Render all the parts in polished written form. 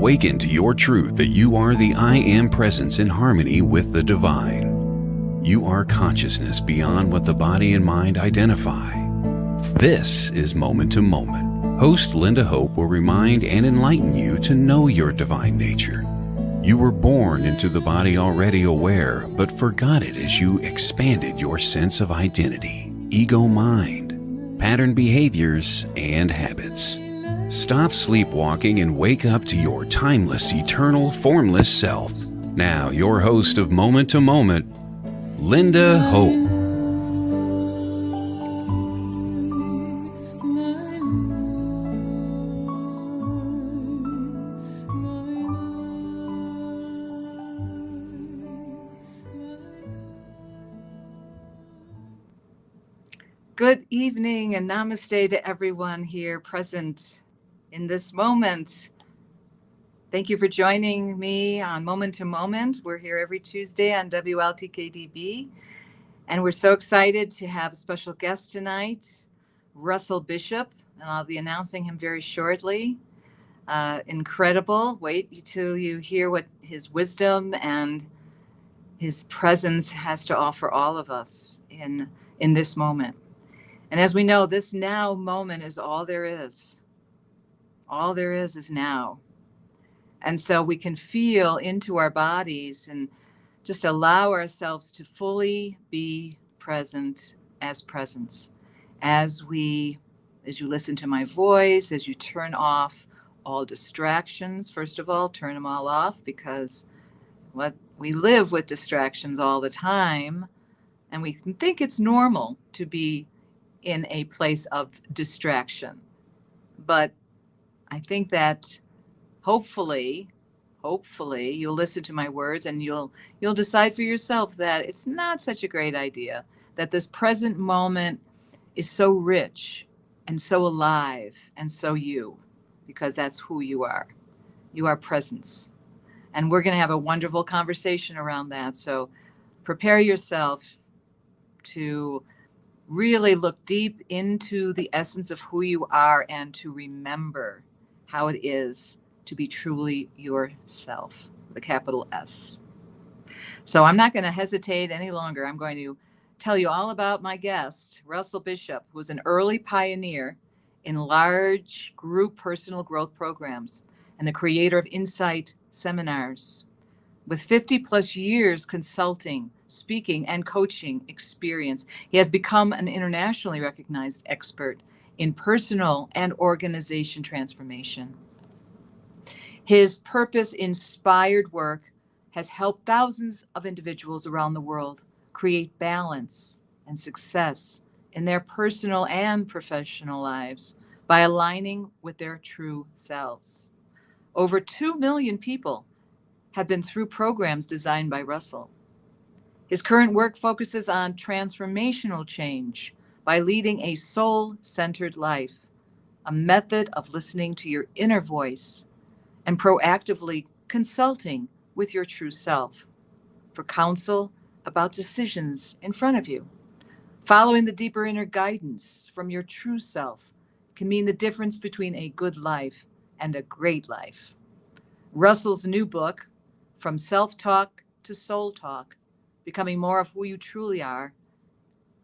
Awaken to your truth that you are the I Am presence in harmony with the divine. You are consciousness beyond what the body and mind identify. This is Moment to Moment. Host Lynda Hope will remind and enlighten you to know your divine nature. You were born into the body already aware, but forgot it as you expanded your sense of identity, ego mind, pattern behaviors, and habits. Stop sleepwalking and wake up to your timeless, eternal, formless self. Now, your host of Moment to Moment, Lynda Hope. Good evening and namaste to everyone here present in this moment. Thank you for joining me on Moment to Moment. We're here every Tuesday on WLTK-DB, and we're so excited to have a special guest tonight, Russell Bishop, and I'll be announcing him very shortly. Incredible. Wait till you hear what his wisdom and his presence has to offer all of us in this moment. And as we know, this now moment is all there is. All there is now. And so we can feel into our bodies and just allow ourselves to fully be present as presence. As you listen to my voice, as you turn off all distractions, first of all, turn them all off, because we live with distractions all the time. And we think it's normal to be in a place of distraction. But I think that hopefully you'll listen to my words and you'll decide for yourself that it's not such a great idea, that this present moment is so rich and so alive and so you, because that's who you are. You are presence. And we're going to have a wonderful conversation around that. So prepare yourself to really look deep into the essence of who you are and to remember how it is to be truly yourself, with a capital S. So I'm not going to hesitate any longer. I'm going to tell you all about my guest, Russell Bishop, who was an early pioneer in large group personal growth programs and the creator of Insight seminars. With 50 plus years consulting, speaking, and coaching experience, he has become an internationally recognized expert in personal and organization transformation. His purpose-inspired work has helped thousands of individuals around the world create balance and success in their personal and professional lives by aligning with their true selves. Over 2 million people have been through programs designed by Russell. His current work focuses on transformational change by leading a soul-centered life, a method of listening to your inner voice and proactively consulting with your true self for counsel about decisions in front of you. Following the deeper inner guidance from your true self can mean the difference between a good life and a great life. Russell's new book, From Self-Talk to Soul Talk, Becoming More of Who You Truly Are,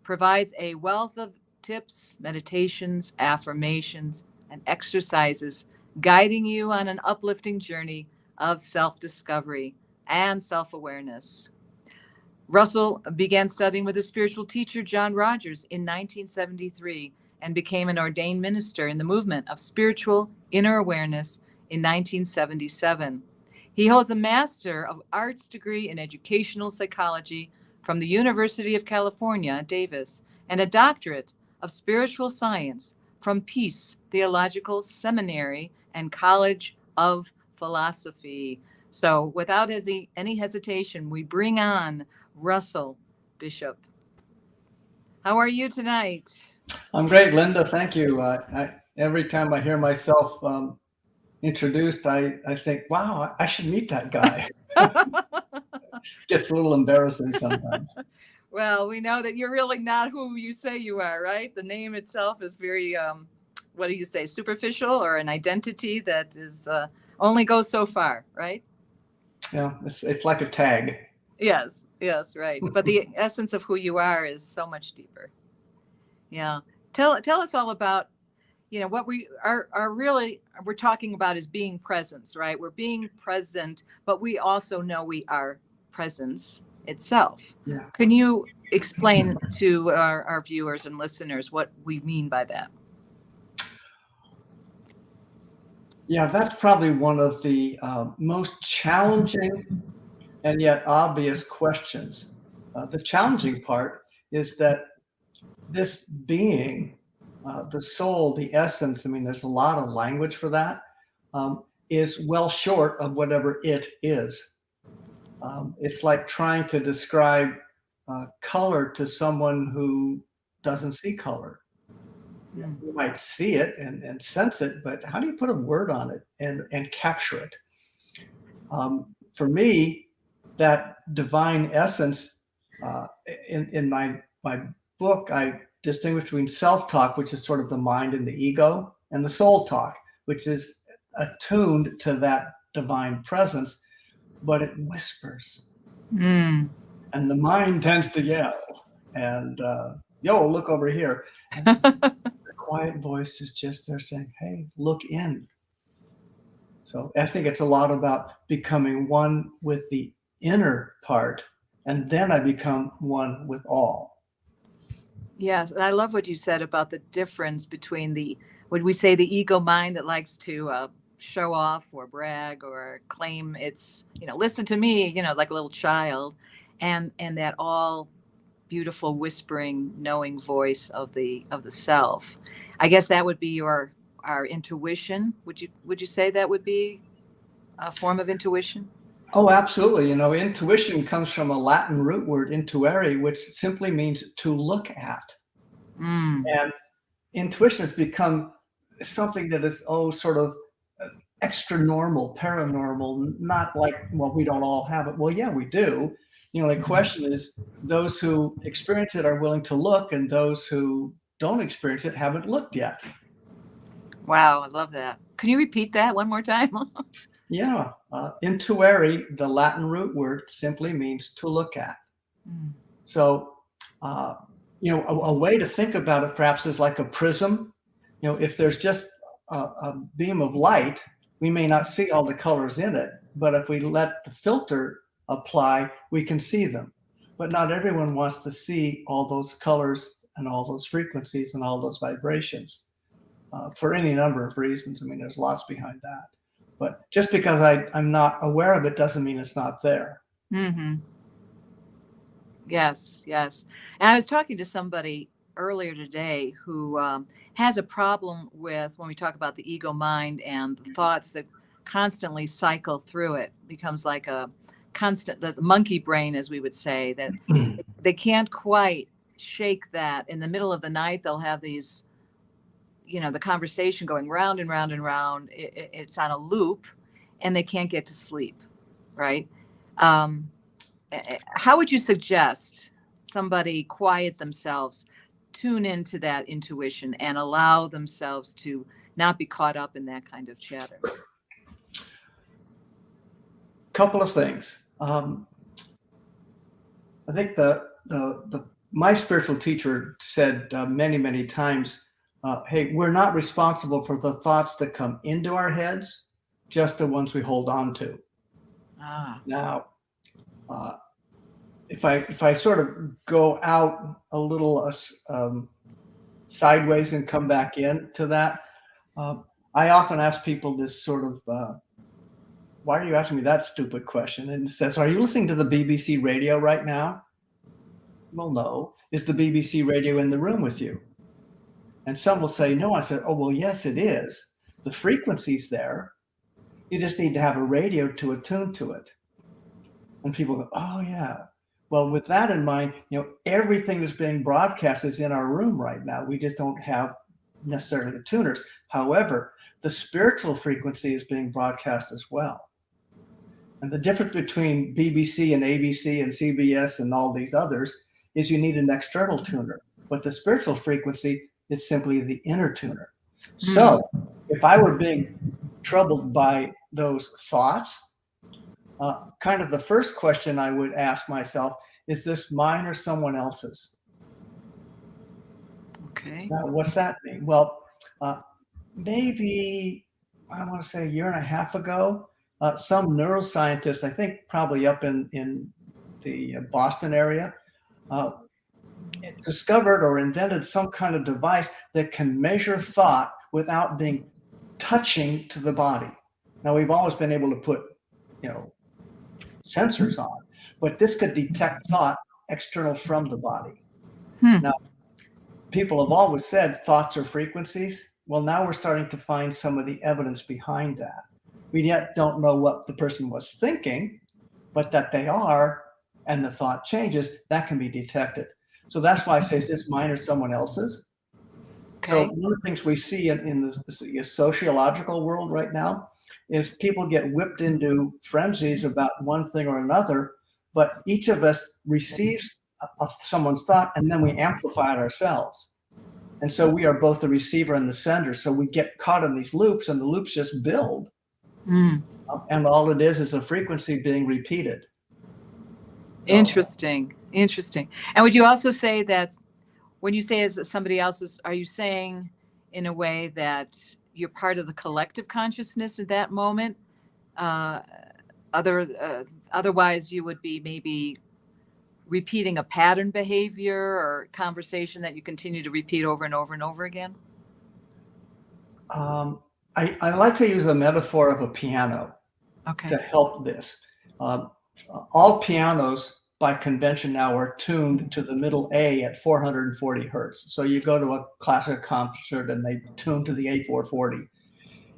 provides a wealth of tips, meditations, affirmations, and exercises guiding you on an uplifting journey of self-discovery and self-awareness. Russell began studying with his spiritual teacher, John Rogers, in 1973 and became an ordained minister in the movement of spiritual inner awareness in 1977. He holds a Master of Arts degree in educational psychology from the University of California, Davis, and a doctorate of spiritual science from Peace Theological Seminary and College of Philosophy. So without any hesitation, we bring on Russell Bishop. How are you tonight? I'm great, Lynda. Thank you. Every time I hear myself introduced, I think, wow, I should meet that guy. Gets a little embarrassing sometimes. Well, we know that you're really not who you say you are, right? The name itself is very, what do you say, superficial, or an identity that is only goes so far, right? Yeah, it's like a tag. Yes, yes, right. But the essence of who you are is so much deeper. Yeah. Tell us all about, what we are really we're talking about is being presence, right? We're being present, but we also know we are presence itself. Yeah. Can you explain to our viewers and listeners what we mean by that? Yeah, that's probably one of the most challenging and yet obvious questions. The challenging part is that this being, the soul, the essence, I mean, there's a lot of language for that, is well short of whatever it is. It's like trying to describe color to someone who doesn't see color. You might see it and sense it, but how do you put a word on it and capture it? For me, that divine essence, in my book, I distinguish between self-talk, which is sort of the mind and the ego, and the soul talk, which is attuned to that divine presence, but it whispers. Mm. And the mind tends to yell and, yo, look over here. The quiet voice is just there saying, hey, look in. So I think it's a lot about becoming one with the inner part, and then I become one with all. Yes, and I love what you said about the difference between would we say the ego mind that likes to show off or brag or claim it's, listen to me, like a little child, and that all beautiful whispering, knowing voice of the self. I guess that would be our intuition. Would you say that would be a form of intuition? Oh, absolutely. Intuition comes from a Latin root word, intuere, which simply means to look at. And intuition has become something that is, sort of extra normal, paranormal, not like, well, we don't all have it. Well, yeah, we do. The question is, those who experience it are willing to look, and those who don't experience it haven't looked yet. Wow, I love that. Can you repeat that one more time? Yeah. Intuere, the Latin root word, simply means to look at. So, a way to think about it perhaps is like a prism. If there's just a beam of light, we may not see all the colors in it, but if we let the filter apply, we can see them. But not everyone wants to see all those colors and all those frequencies and all those vibrations for any number of reasons. I mean, there's lots behind that. But just because I'm not aware of it doesn't mean it's not there. Mm-hmm. Yes, yes. And I was talking to somebody earlier today who has a problem with when we talk about the ego mind and the thoughts that constantly cycle through it. Becomes like a constant, the monkey brain, as we would say, that they can't quite shake that. In the middle of the night, they'll have these, the conversation going round and round and round. It's on a loop, and they can't get to sleep, right? How would you suggest somebody quiet themselves, tune into that intuition, and allow themselves to not be caught up in that kind of chatter? Couple of things. I think my spiritual teacher said many, many times, hey, we're not responsible for the thoughts that come into our heads, just the ones we hold on to. Now, if I sort of go out a little sideways and come back into that, I often ask people this sort of, why are you asking me that stupid question? And it says, are you listening to the BBC radio right now? Well, no. Is the BBC radio in the room with you? And some will say, no. I said, oh, well, yes, it is. The frequency's there. You just need to have a radio to attune to it. And people go, oh, yeah. Well, with that in mind, everything that's being broadcast is in our room right now. We just don't have necessarily the tuners. However, the spiritual frequency is being broadcast as well. And the difference between BBC and ABC and CBS and all these others is you need an external tuner. But the spiritual frequency is simply the inner tuner. So if I were being troubled by those thoughts, kind of the first question I would ask myself, is this mine or someone else's? Okay. Now, what's that mean? Well, maybe, I want to say a year and a half ago, some neuroscientist, I think probably up in the Boston area, discovered or invented some kind of device that can measure thought without being touching to the body. Now, we've always been able to put, sensors on, but this could detect thought external from the body. Now, people have always said thoughts are frequencies. Well, now we're starting to find some of the evidence behind that. We yet don't know what the person was thinking, but that they are, and the thought changes, that can be detected. So that's why I say, is this mine or someone else's? Okay. So one of the things we see in the sociological world right now is people get whipped into frenzies about one thing or another, but each of us receives someone's thought, and then we amplify it ourselves. And so we are both the receiver and the sender. So we get caught in these loops, and the loops just build. And all it is a frequency being repeated. So, Interesting. And would you also say that when you say as somebody else's, are you saying in a way that you're part of the collective consciousness at that moment? Otherwise, you would be maybe repeating a pattern behavior or conversation that you continue to repeat over and over and over again? I like to use a metaphor of a piano to help this. All pianos by convention now are tuned to the middle A at 440 hertz. So you go to a classic concert and they tune to the A440.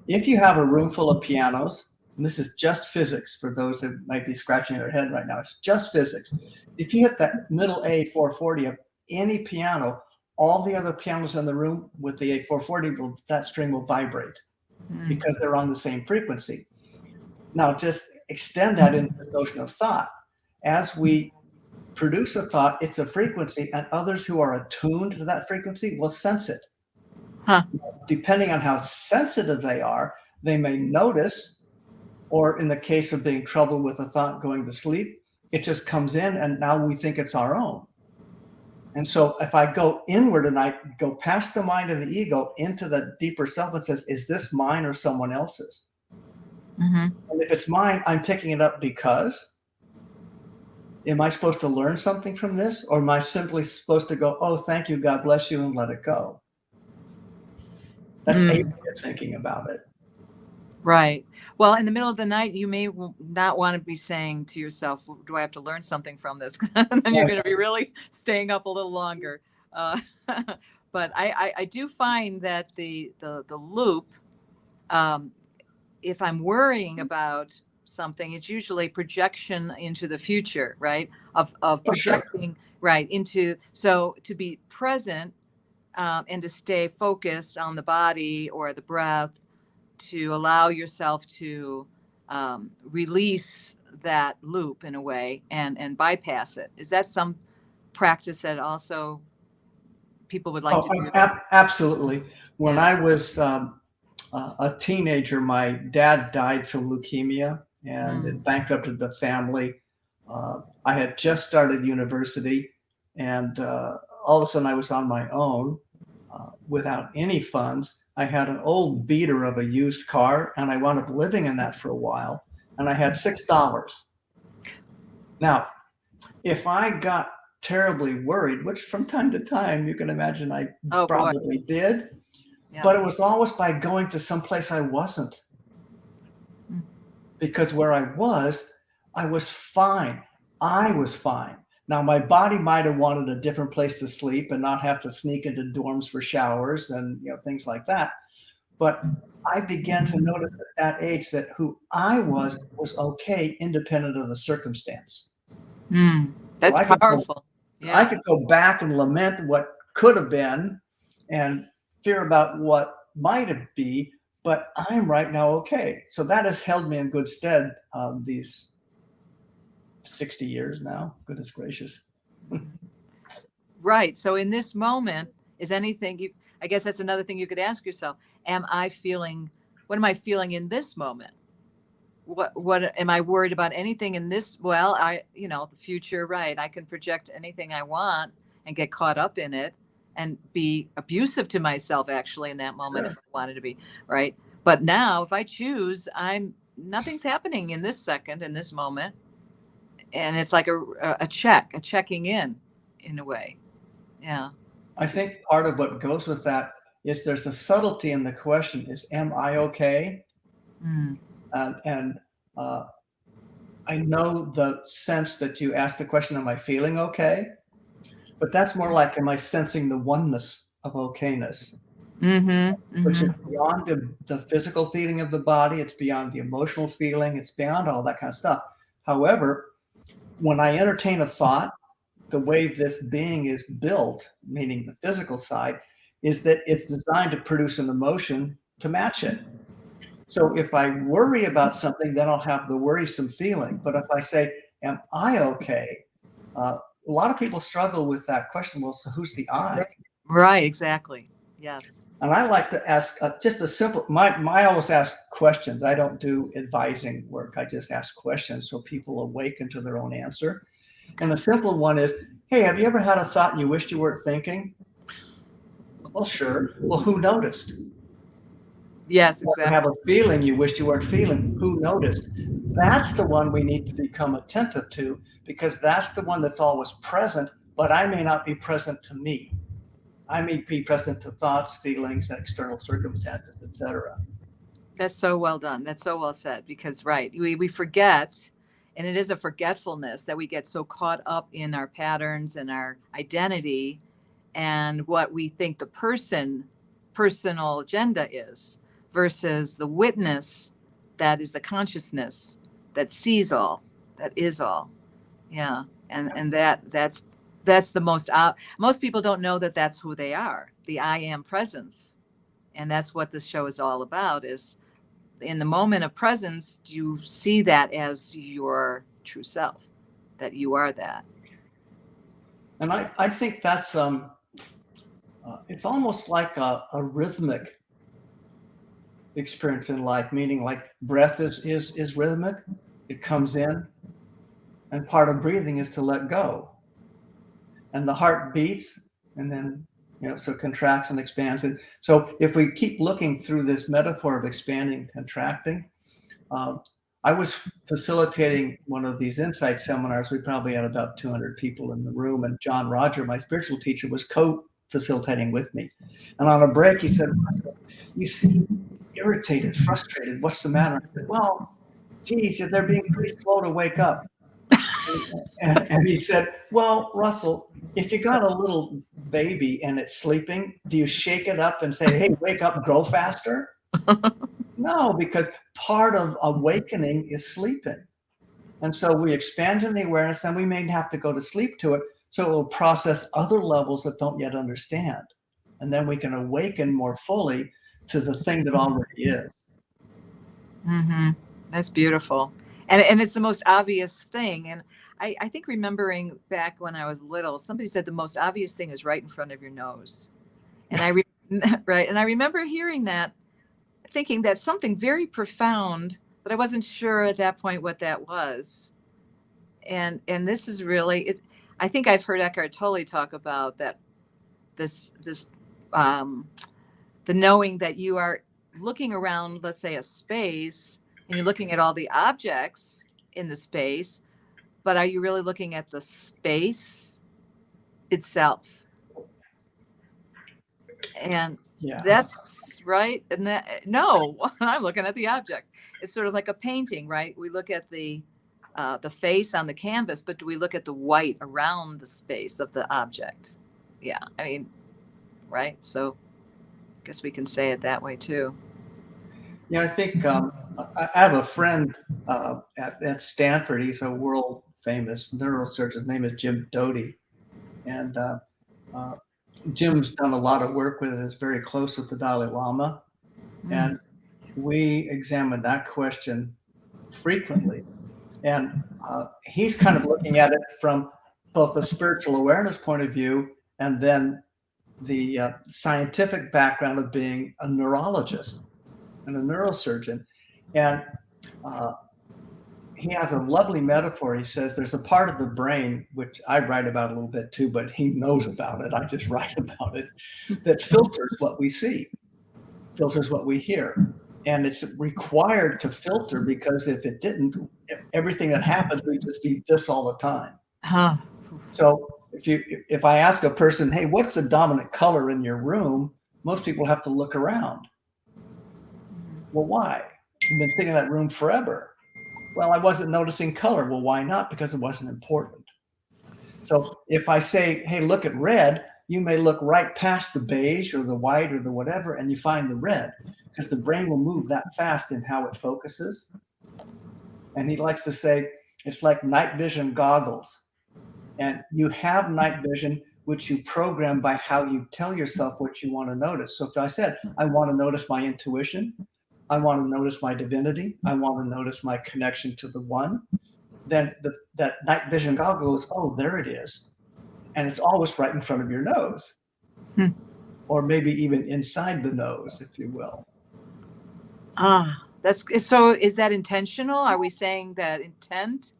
If you have a room full of pianos, and this is just physics for those that might be scratching their head right now, it's just physics. If you hit that middle A440 of any piano, all the other pianos in the room with the A440, that string will vibrate because they're on the same frequency. Now, just extend that into the notion of thought. As we produce a thought, it's a frequency, and others who are attuned to that frequency will sense it. Depending on how sensitive they are, they may notice, or in the case of being troubled with a thought going to sleep, it just comes in and now we think it's our own. And so if I go inward and I go past the mind and the ego into the deeper self and says, is this mine or someone else's? And if it's mine, I'm picking it up because, am I supposed to learn something from this? Or am I simply supposed to go, oh, thank you, God bless you, and let it go? That's a way of thinking about it. Right. Well, in the middle of the night, you may not want to be saying to yourself, do I have to learn something from this? And then you're going to be really staying up a little longer. But I do find that the loop, if I'm worrying about something, it's usually projection into the future, right? Of projecting right into, so to be present and to stay focused on the body or the breath, to allow yourself to release that loop in a way and bypass it. Is that some practice that also people would like to do? Absolutely. When I was a teenager, my dad died from leukemia, and it bankrupted the family. I had just started university, and all of a sudden I was on my own without any funds. I had an old beater of a used car, and I wound up living in that for a while, and I had $6. Now, if I got terribly worried, which from time to time you can imagine I probably did, but it was always by going to some place I wasn't. Because where I was fine. I was fine. Now, my body might have wanted a different place to sleep and not have to sneak into dorms for showers and things like that. But I began to notice at that age that who I was okay, independent of the circumstance. That's so powerful. I could go back and lament what could have been and fear about what might have been, but I'm right now okay. So that has held me in good stead these 60 years now. Goodness gracious. Right. So in this moment, is anything I guess that's another thing you could ask yourself. Am I feeling what am I feeling in this moment? What am I worried about anything in this? Well, the future, right? I can project anything I want and get caught up in it and be abusive to myself actually in that moment. Sure. If I wanted to be, right? But now if I choose, nothing's happening in this second, in this moment. And it's like a checking in a way. Yeah. I think part of what goes with that is there's a subtlety in the question is, am I okay? Mm. And I know the sense that you asked the question, am I feeling okay? But that's more like, am I sensing the oneness of okayness? Mm-hmm. Which is Mm-hmm. beyond the physical feeling of the body. It's beyond the emotional feeling. It's beyond all that kind of stuff. However, when I entertain a thought, the way this being is built, meaning the physical side, is that it's designed to produce an emotion to match it. So if I worry about something, then I'll have the worrisome feeling. But if I say, am I okay? A lot of people struggle with that question. Well, so who's the I? Right. Exactly. Yes. And I like to ask just a simple, I always ask questions. I don't do advising work. I just ask questions so people awaken to their own answer. And the simple one is, hey, have you ever had a thought you wished you weren't thinking? Well, sure. Well, who noticed? Yes, Or exactly. have a feeling you wished you weren't feeling? Who noticed? That's the one we need to become attentive to, because that's the one that's always present, but I may not be present to me. I may be present to thoughts, feelings, and external circumstances, etc. That's so well done. That's so well said, because right, we forget, and it is a forgetfulness that we get so caught up in our patterns and our identity and what we think the personal agenda is versus the witness that is the consciousness that sees all, that is all. Yeah. And that's the most people don't know that that's who they are, the I am presence. And that's what this show is all about, is in the moment of presence, do you see that as your true self, that you are that? And I think that's it's almost like a rhythmic experience in life, meaning like breath is rhythmic. It comes in, and part of breathing is to let go. And the heart beats, and then so it contracts and expands. And so if we keep looking through this metaphor of expanding and contracting, I was facilitating one of these insight seminars. We probably had about 200 people in the room, and John Roger, my spiritual teacher, was co-facilitating with me. And on a break, he said, "You seem irritated, frustrated. What's the matter?" I said, "Well, geez, they're being pretty slow to wake up." And he said, "Well, Russell, if you got a little baby and it's sleeping, do you shake it up and say, 'Hey, wake up, grow faster'?" No, because part of awakening is sleeping. And so we expand in the awareness, and we may have to go to sleep to it, so it will process other levels that don't yet understand. And then we can awaken more fully to the thing that already is. Mm-hmm. That's beautiful. And it's the most obvious thing. And I think remembering back when I was little, somebody said the most obvious thing is right in front of your nose. And right. And I remember hearing that, thinking that's something very profound, but I wasn't sure at that point what that was. And this is really, I think I've heard Eckhart Tolle talk about that, this the knowing that you are looking around, let's say a space, and you're looking at all the objects in the space, but are you really looking at the space itself? And that's right. And no, I'm looking at the objects. It's sort of like a painting, right? We look at the face on the canvas, but do we look at the white around the space of the object? Yeah. I mean, right. So I guess we can say it that way too. Yeah, I think I have a friend at Stanford. He's a world famous neurosurgeon. His name is Jim Doty. And Jim's done a lot of work with it. Is very close with the Dalai Lama. And we examine that question frequently. And he's kind of looking at it from both a spiritual awareness point of view and then the scientific background of being a neurologist. and a neurosurgeon. And he has a lovely metaphor. He says there's a part of the brain, which I write about a little bit too, but he knows about it. I just write about it, that filters what we see, filters what we hear. And it's required to filter, because if it didn't, everything that happens would just be this all the time. Huh. So if I ask a person, hey, what's the dominant color in your room? Most people have to look around. Well, why? You've been sitting in that room forever. Well, I wasn't noticing color. Well, why not? Because it wasn't important. So if I say, hey, look at red, you may look right past the beige or the white or the whatever, and you find the red, because the brain will move that fast in how it focuses. And he likes to say, it's like night vision goggles. And you have night vision, which you program by how you tell yourself what you want to notice. So if I said, I want to notice my intuition, I want to notice my divinity, I want to notice my connection to the one, then that night vision goggle goes, oh, there it is. And it's always right in front of your nose. Or maybe even inside the nose, if you will. So is that intentional? Are we saying that intent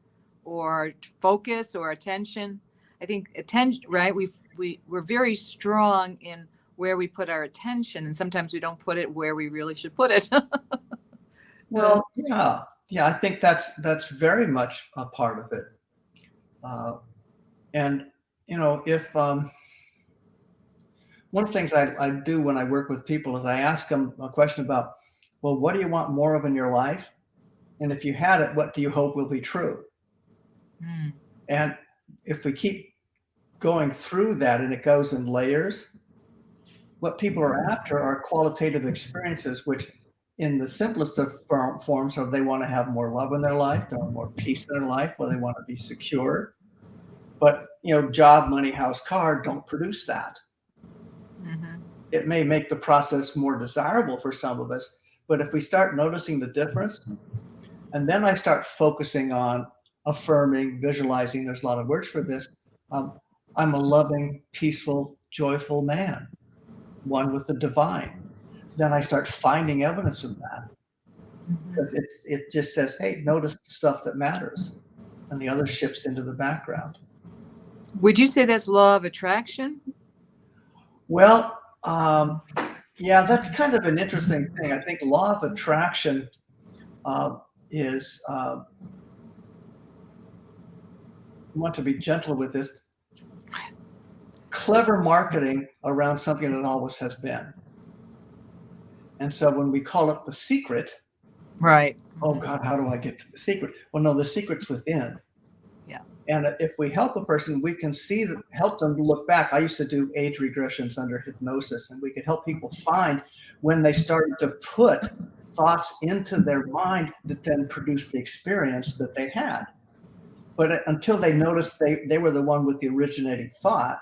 or focus or attention? I think attention, right? We're very strong in where we put our attention, and sometimes we don't put it where we really should put it. Well, yeah, I think that's very much a part of it. And if one of the things I do when I work with people is I ask them a question about, well, what do you want more of in your life? And if you had it, what do you hope will be true? And if we keep going through that and it goes in layers, what people are after are qualitative experiences, which in the simplest of forms are they want to have more love in their life, they want more peace in their life, or they want to be secure. But job, money, house, car don't produce that. It may make the process more desirable for some of us, but if we start noticing the difference, and then I start focusing on affirming, visualizing, there's a lot of words for this. I'm a loving, peaceful, joyful man, one with the divine. Then I start finding evidence of that, because it just says, hey, notice the stuff that matters, and the other shifts into the background. Would you say that's law of attraction? Well, yeah, that's kind of an interesting thing. I think law of attraction is, I want to be gentle with this, clever marketing around something that always has been. And so when we call it the secret, right? Oh God, how do I get to the secret? Well, no, the secret's within. Yeah. And if we help a person, we can help them look back. I used to do age regressions under hypnosis, and we could help people find when they started to put thoughts into their mind that then produced the experience that they had. But until they noticed they were the one with the originating thought,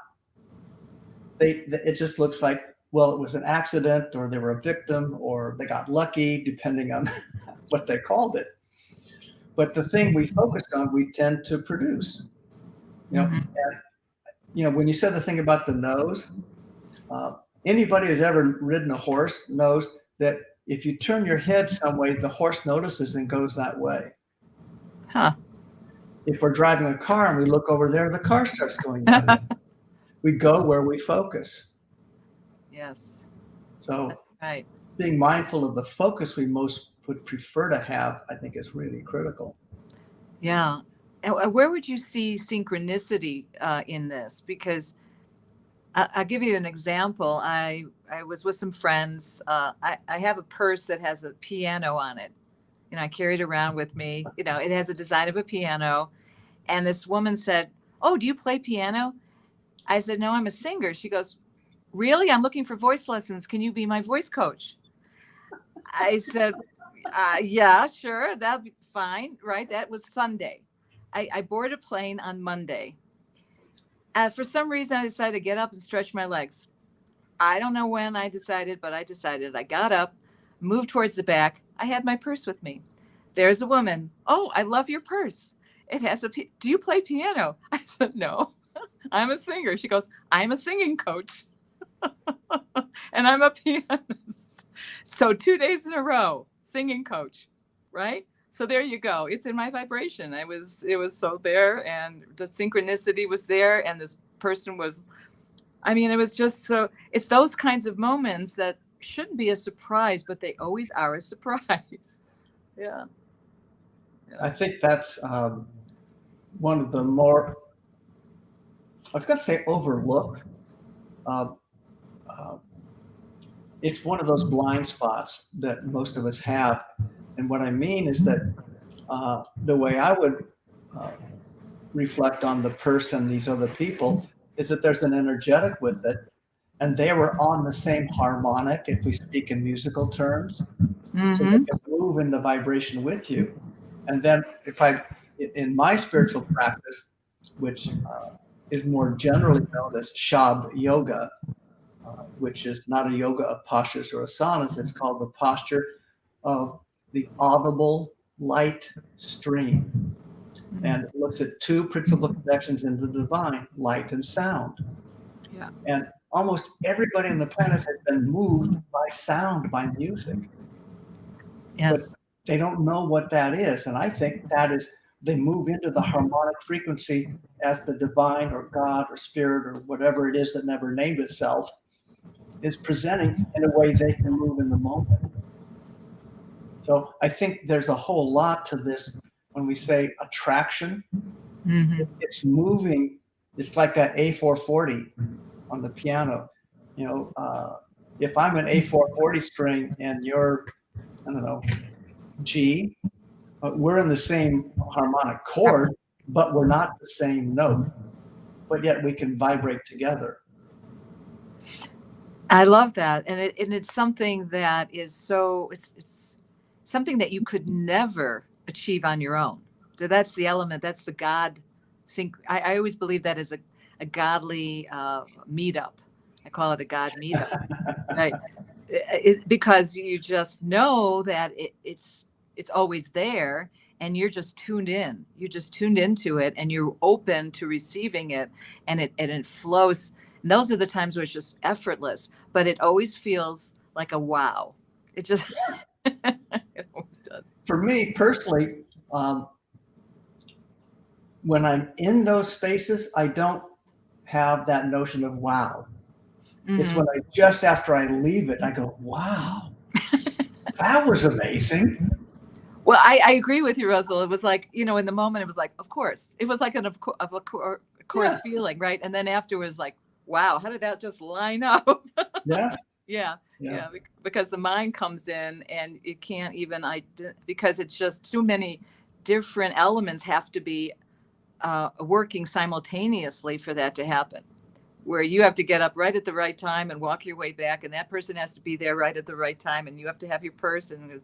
it just looks like, well, it was an accident, or they were a victim, or they got lucky, depending on what they called it. But the thing we focus on, we tend to produce. And, when you said the thing about the nose, anybody who's ever ridden a horse knows that if you turn your head some way, the horse notices and goes that way. If we're driving a car and we look over there, the car starts going that way. We go where we focus. Yes. So that's right. Being mindful of the focus we most would prefer to have, I think, is really critical. Yeah. And where would you see synchronicity in this? Because I'll give you an example. I was with some friends. I have a purse that has a piano on it. I carry it around with me. It has a design of a piano. And this woman said, "Oh, do you play piano?" I said, "No, I'm a singer." She goes, "Really? I'm looking for voice lessons. Can you be my voice coach?" I said, "Yeah, sure. That'll be fine." Right. That was Sunday. I boarded a plane on Monday. For some reason, I decided to get up and stretch my legs. I don't know when I decided, but I decided. I got up, moved towards the back. I had my purse with me. There's a woman. "Oh, I love your purse. It has do you play piano?" I said, "No, I'm a singer." She goes, "I'm a singing coach." And I'm a pianist. So 2 days in a row, singing coach, right? So there you go. It's in my vibration. It was so there, and the synchronicity was there, and this person was, I mean, it was just so, it's those kinds of moments that shouldn't be a surprise, but they always are a surprise. Yeah. I think that's one of the more, I was going to say overlooked. Uh, uh, it's one of those blind spots that most of us have. And what I mean is that the way I would reflect on the person, these other people, is that there's an energetic with it, and they were on the same harmonic, if we speak in musical terms. So they can move in the vibration with you. And then in my spiritual practice, which is more generally known as Shab Yoga, which is not a yoga of postures or asanas, it's called the posture of the audible light stream. And it looks at two principal connections in the divine, light and sound. Yeah. And almost everybody on the planet has been moved by sound, by music. Yes. But they don't know what that is. And I think that is, they move into the harmonic frequency as the divine or God or spirit or whatever it is that never named itself is presenting in a way they can move in the moment. So I think there's a whole lot to this when we say attraction. It's moving. It's like that A440 on the piano. You know, if I'm an A440 string and you're, I don't know, G, we're in the same harmonic chord, but we're not the same note. But yet we can vibrate together. I love that, and it's something that is so, it's something that you could never achieve on your own. So that's the element. That's the God. I always believe that is a godly meetup. I call it a God meetup, right? Because you just know that it's always there, and you're just tuned in. You just tuned into it, and you're open to receiving it, and it flows. And those are the times where it's just effortless, but it always feels like a wow. It just it always does. For me personally, when I'm in those spaces, I don't have that notion of wow. It's when just after I leave it, I go, wow, that was amazing. Well, I agree with you, Russell. It was like, in the moment, it was like, of course. It was like of course feeling, right? And then afterwards, like, wow, how did that just line up? Yeah. Yeah. Because the mind comes in, and it can't even, because it's just too many different elements have to be working simultaneously for that to happen. Where you have to get up right at the right time and walk your way back, and that person has to be there right at the right time, and you have to have your person,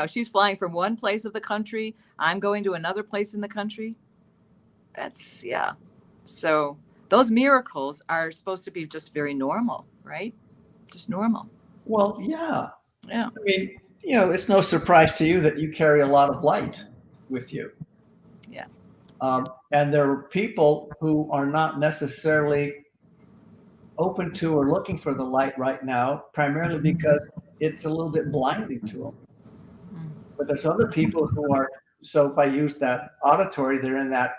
she's flying from one place of the country. I'm going to another place in the country. So those miracles are supposed to be just very normal, right? Just normal. Well, yeah. Yeah. I mean, it's no surprise to you that you carry a lot of light with you. Yeah. And there are people who are not necessarily open to or looking for the light right now, primarily because it's a little bit blinding to them. But there's other people who are, so if I use that auditory, they're in that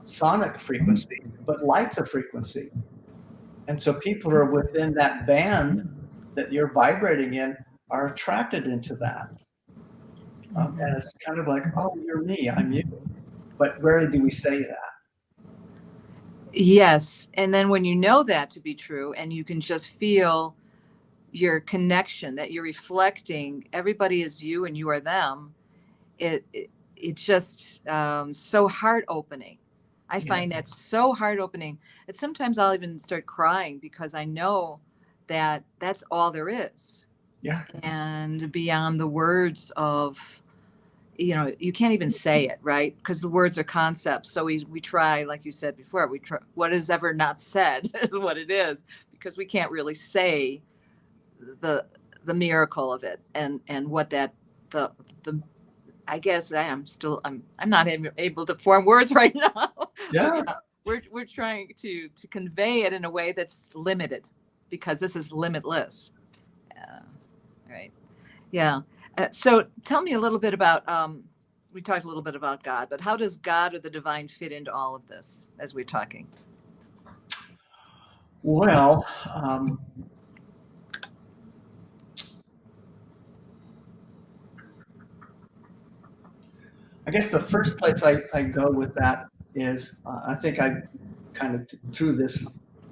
sonic frequency, but light's a frequency. And so people who are within that band that you're vibrating in are attracted into that. And it's kind of like, oh, you're me, I'm you. But rarely do we say that. Yes. And then when you know that to be true, and you can just feel your connection, that you're reflecting, everybody is you and you are them, it's just so heart opening. I find that so heart opening that sometimes I'll even start crying, because I know that that's all there is. Yeah. And beyond the words of, you can't even say it, right? Because the words are concepts. So we try, like you said before, we try, what is ever not said is what it is, because we can't really say the miracle of it, and what that the I guess I'm not able to form words right now. Yeah. We're trying to convey it in a way that's limited. because this is limitless. Right. Yeah. So tell me a little bit about, we talked a little bit about God, but how does God or the divine fit into all of this as we're talking? Well, I guess the first place I go with that is, I think I kind of threw this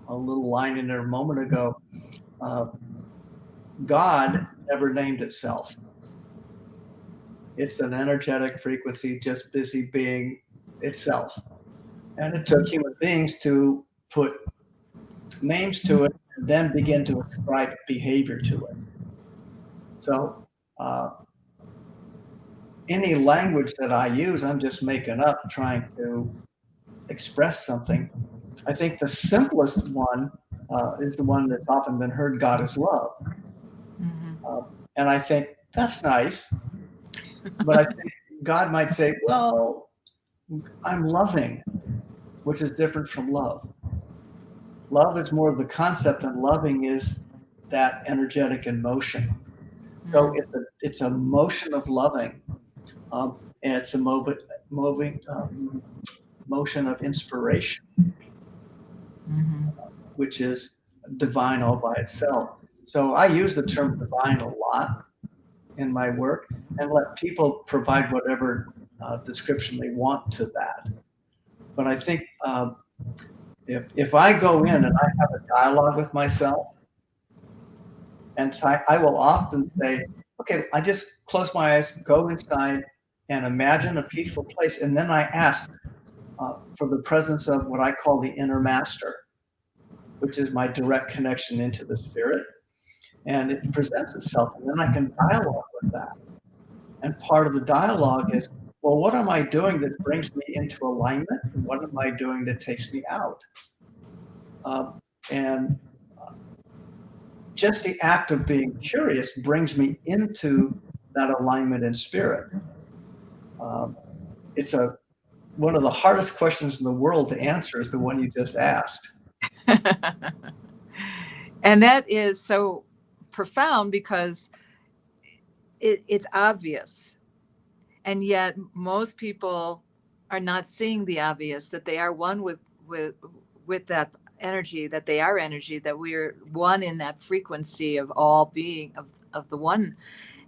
a little line in there a moment ago. God never named itself. It's an energetic frequency just busy being itself. And it took human beings to put names to it and then begin to ascribe behavior to it. So any language that I use, I'm just making up, trying to express something. I think the simplest one is the one that's often been heard: God is love. And I think that's nice, but I think God might say, well, I'm loving, which is different from love. Love is more of the concept, and loving is that energetic emotion. So it's a motion of loving, and it's a motion of inspiration, which is divine all by itself. So I use the term divine a lot in my work and let people provide whatever description they want to that. But I think if I go in and I have a dialogue with myself, and so I will often say, okay, I just close my eyes, go inside, and imagine a peaceful place. And then I ask for the presence of what I call the inner master, which is my direct connection into the spirit. And it presents itself, and then I can dialogue with that. And part of the dialogue is, well, what am I doing that brings me into alignment? And what am I doing that takes me out? And just the act of being curious brings me into that alignment in spirit. It's one of the hardest questions in the world to answer is the one you just asked. And that is so profound because it's obvious. And yet most people are not seeing the obvious, that they are one with that energy, that they are energy, that we're one in that frequency of all being of the one,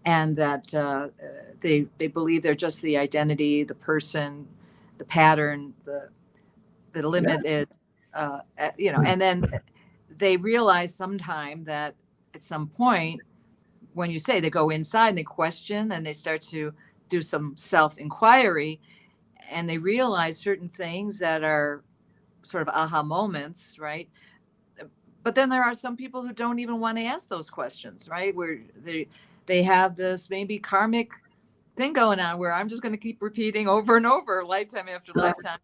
and that they believe they're just the identity, the person, the pattern, the limited, and then they realize sometime that at some point, when you say they go inside and they question and they start to do some self-inquiry, and they realize certain things that are sort of aha moments, right? But then there are some people who don't even want to ask those questions, right? Where they have this maybe karmic thing going on where I'm just going to keep repeating over and over, lifetime after lifetime,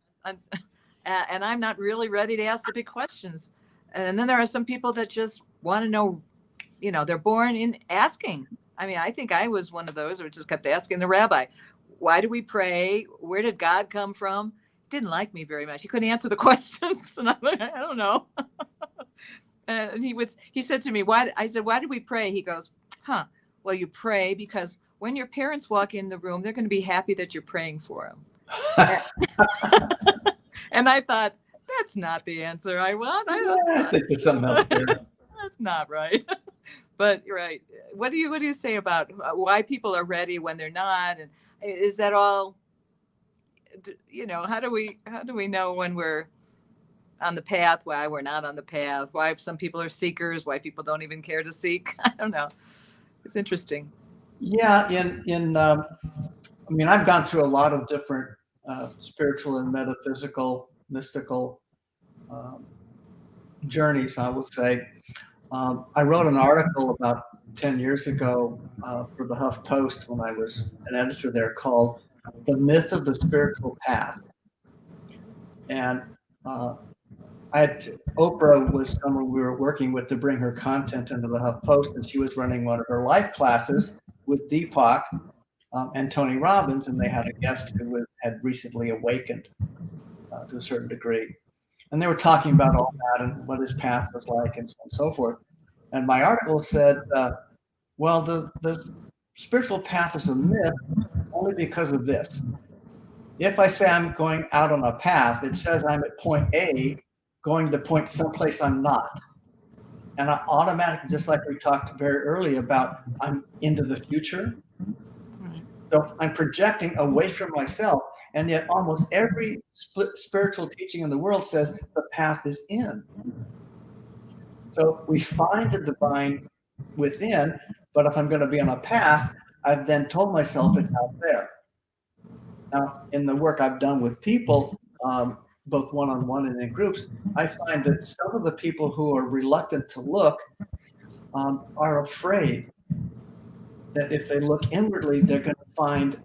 and I'm not really ready to ask the big questions. And then there are some people that just want to know, they're born in asking. I mean, I think I was one of those who just kept asking the rabbi, why do we pray? Where did God come from? Didn't like me very much. He couldn't answer the questions. And I'm like, I don't know. And he said to me, I said, why do we pray? He goes, well, you pray because when your parents walk in the room, they're going to be happy that you're praying for them. And I thought, that's not the answer I want. I think there's something else there. That's not right. But you're right. What do you say about why people are ready when they're not? And is that all, how do we know when we're on the path, why we're not on the path, why some people are seekers, why people don't even care to seek? I don't know. It's interesting. Yeah. I've gone through a lot of different spiritual and metaphysical, mystical journeys, I will say. I wrote an article about 10 years ago for the Huff Post when I was an editor there, called "The Myth of the Spiritual Path." And Oprah was someone we were working with to bring her content into the Huff Post, and she was running one of her life classes with Deepak and Tony Robbins, and they had a guest who had recently awakened to a certain degree. And they were talking about all that and what his path was like and so on and so forth. And my article said, well, the spiritual path is a myth only because of this. If I say I'm going out on a path, it says I'm at point A, going to point someplace I'm not. And I automatically, just like we talked very early about, I'm into the future. So I'm projecting away from myself. And yet almost every spiritual teaching in the world says the path is in. So we find the divine within, but if I'm going to be on a path, I've then told myself it's out there. Now, in the work I've done with people, both one-on-one and in groups, I find that some of the people who are reluctant to look are afraid that if they look inwardly, they're going to find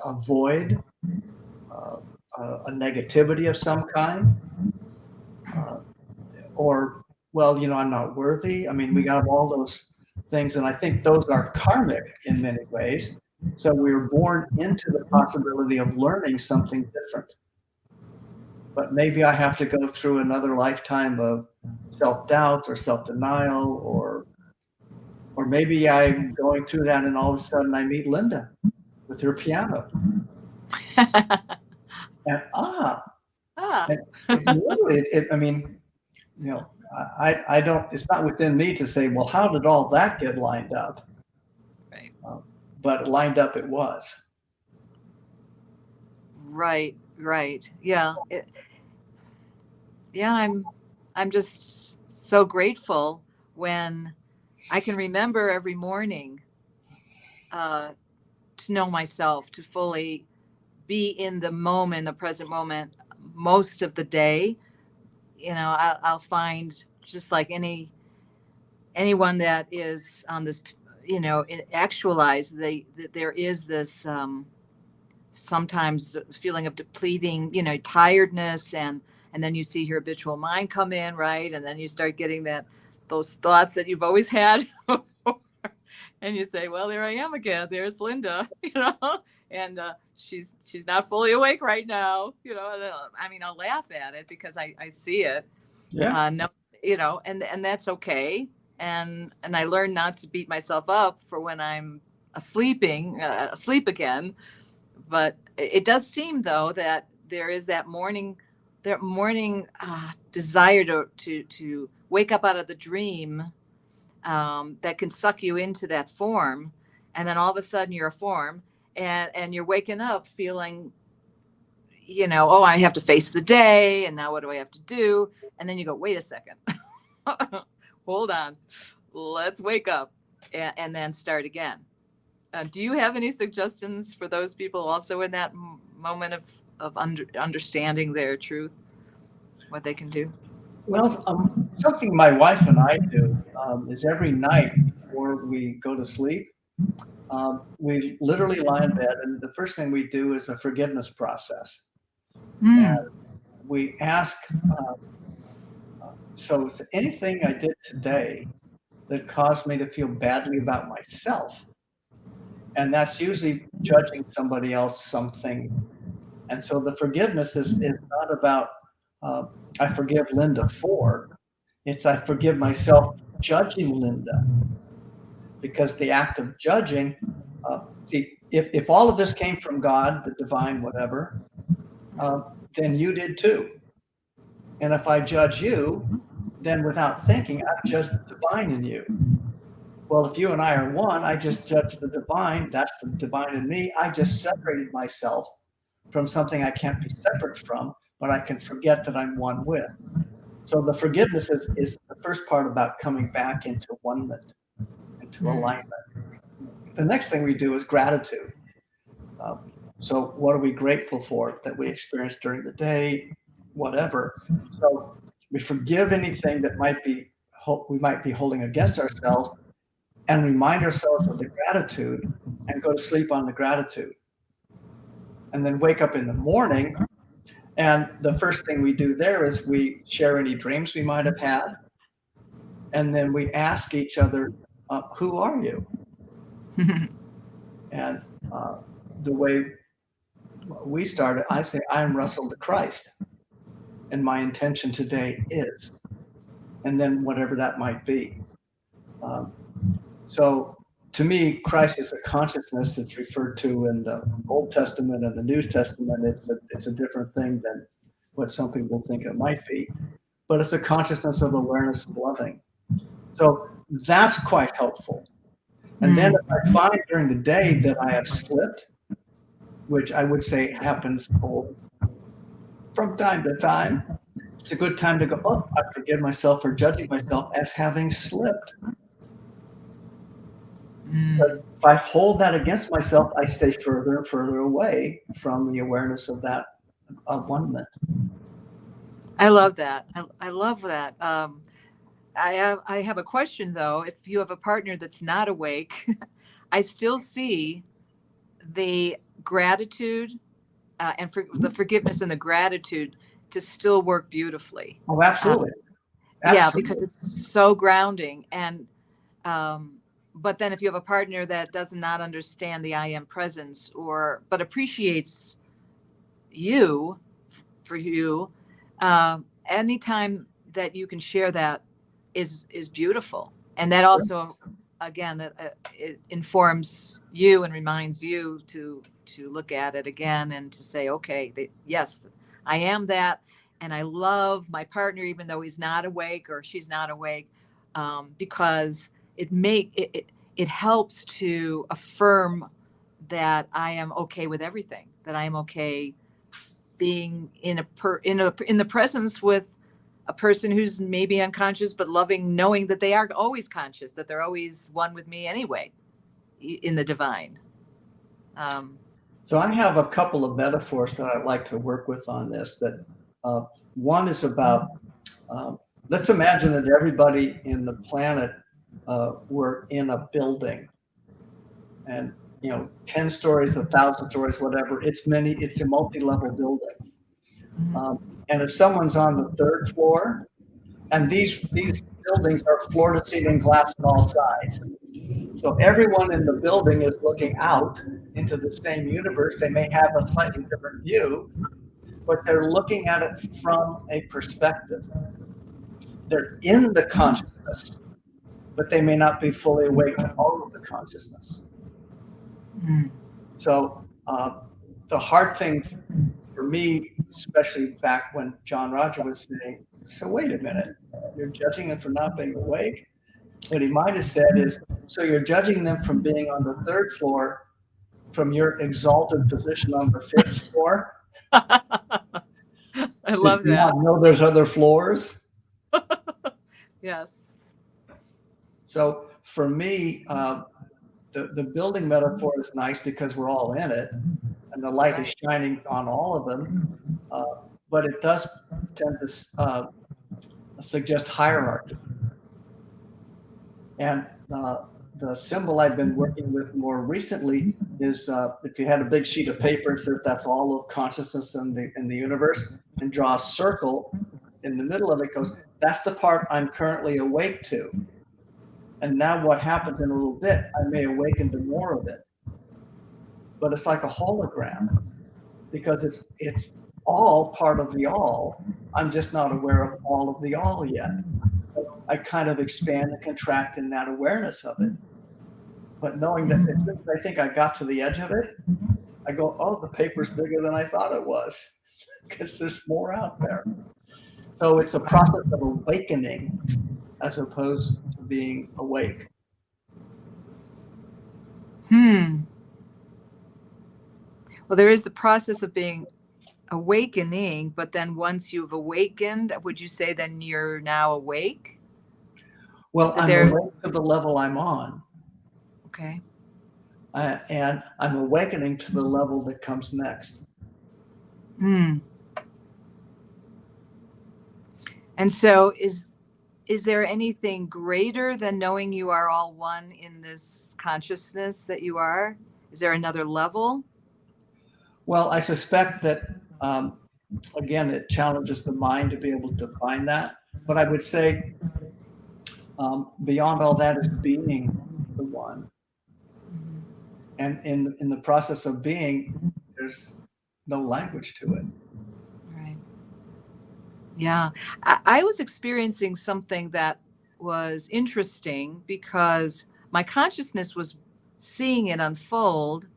a void, a negativity of some kind, or, well, I'm not worthy. I mean, we got all those things, and I think those are karmic in many ways. So we're born into the possibility of learning something different. But maybe I have to go through another lifetime of self-doubt or self-denial, or maybe I'm going through that and all of a sudden I meet Lynda with her piano. And I mean, I don't, it's not within me to say, well, how did all that get lined up? Right. But lined up it was. Right. Yeah. I'm just so grateful when I can remember every morning to know myself, to fully be in the moment, the present moment, most of the day. I'll find, just like anyone that is on this, actualized, that there is this sometimes feeling of depleting, tiredness, and then you see your habitual mind come in, right? And then you start getting those thoughts that you've always had before. And you say, well, there I am again. There's Lynda, and she's not fully awake right now, and, I mean, I'll laugh at it because I see it. Yeah. No, and that's okay. And I learn not to beat myself up for when I'm asleep again. But it does seem, though, that there is that morning desire to wake up out of the dream, that can suck you into that form, and then all of a sudden you're a form, and you're waking up feeling, oh, I have to face the day, and now what do I have to do? And then you go, wait a second, hold on, let's wake up, and then start again. Do you have any suggestions for those people also in that moment of understanding their truth, what they can do? Well, something my wife and I do is every night before we go to sleep, we literally lie in bed, and the first thing we do is a forgiveness process. And we ask, so is anything I did today that caused me to feel badly about myself? And that's usually judging somebody else, something. And so the forgiveness is not about, I forgive Lynda for, it's I forgive myself judging Lynda. Because the act of judging, see, if all of this came from God, the divine, whatever, then you did too. And if I judge you, then without thinking, I've judged the divine in you. Well, if you and I are one, I just judged the divine, that's the divine in me. I just separated myself from something I can't be separate from, but I can forget that I'm one with. So the forgiveness is the first part about coming back into oneness, into alignment. The next thing we do is gratitude. So what are we grateful for that we experienced during the day, whatever. So we forgive anything that we might be holding against ourselves, and remind ourselves of the gratitude and go to sleep on the gratitude. And then wake up in the morning, and the first thing we do there is we share any dreams we might have had. And then we ask each other, who are you? And the way we started, I say, I am Russell the Christ. And my intention today is, and then whatever that might be. So to me, Christ is a consciousness that's referred to in the Old Testament and the New Testament. It's a different thing than what some people think it might be, but it's a consciousness of awareness of loving. So that's quite helpful. And then if I find during the day that I have slipped, which I would say happens from time to time, it's a good time to go, oh, I forgive myself for judging myself as having slipped. But if I hold that against myself, I stay further and further away from the awareness of that one-ment. I love that. I love that. I have a question though. If you have a partner that's not awake, I still see the gratitude and the forgiveness and the gratitude to still work beautifully. Oh, absolutely. Yeah, because it's so grounding. And but then if you have a partner that does not understand the I am presence but appreciates you for you, anytime that you can share that is beautiful. And that also, again, it informs you and reminds you to look at it again and to say, okay, yes, I am that. And I love my partner, even though he's not awake or she's not awake, because it helps to affirm that I am okay with everything, that I am okay being in the presence with a person who's maybe unconscious, but loving, knowing that they are always conscious, that they're always one with me anyway, in the divine. So I have a couple of metaphors that I'd like to work with on this. That one is about, let's imagine that everybody in the planet were in a building, and 10 stories, 1,000 stories, whatever. It's a multi-level building. And if someone's on the third floor, and these buildings are floor to ceiling glass on all sides. So everyone in the building is looking out into the same universe. They may have a slightly different view, but they're looking at it from a perspective. They're in the consciousness, but they may not be fully awake to all of the consciousness. So the hard thing for me, especially back when John Roger was saying, so wait a minute, you're judging them for not being awake? What he might have said is, so you're judging them from being on the third floor from your exalted position on the fifth floor? I love Did you that. not know there's other floors? Yes. So for me, the building metaphor is nice because we're all in it, and the light is shining on all of them. But it does tend to suggest hierarchy. And the symbol I've been working with more recently is if you had a big sheet of paper and says that's all of consciousness in the universe, and draw a circle in the middle of it, goes, that's the part I'm currently awake to. And now what happens in a little bit, I may awaken to more of it. But it's like a hologram, because it's all part of the all. I'm just not aware of all of the all yet. I kind of expand and contract in that awareness of it. But knowing that as soon as I think I got to the edge of it, I go, oh, the paper's bigger than I thought it was, because there's more out there. So it's a process of awakening as opposed to being awake. Well, there is the process of being awakening, but then once you've awakened, would you say then you're now awake? Well, I'm awake to the level I'm on. Okay. And I'm awakening to the level that comes next. And so is there anything greater than knowing you are all one in this consciousness that you are? Is there another level? Well, I suspect that, again, it challenges the mind to be able to find that. But I would say beyond all that is being the one. And in the process of being, there's no language to it. Right. Yeah. I was experiencing something that was interesting because my consciousness was seeing it unfold.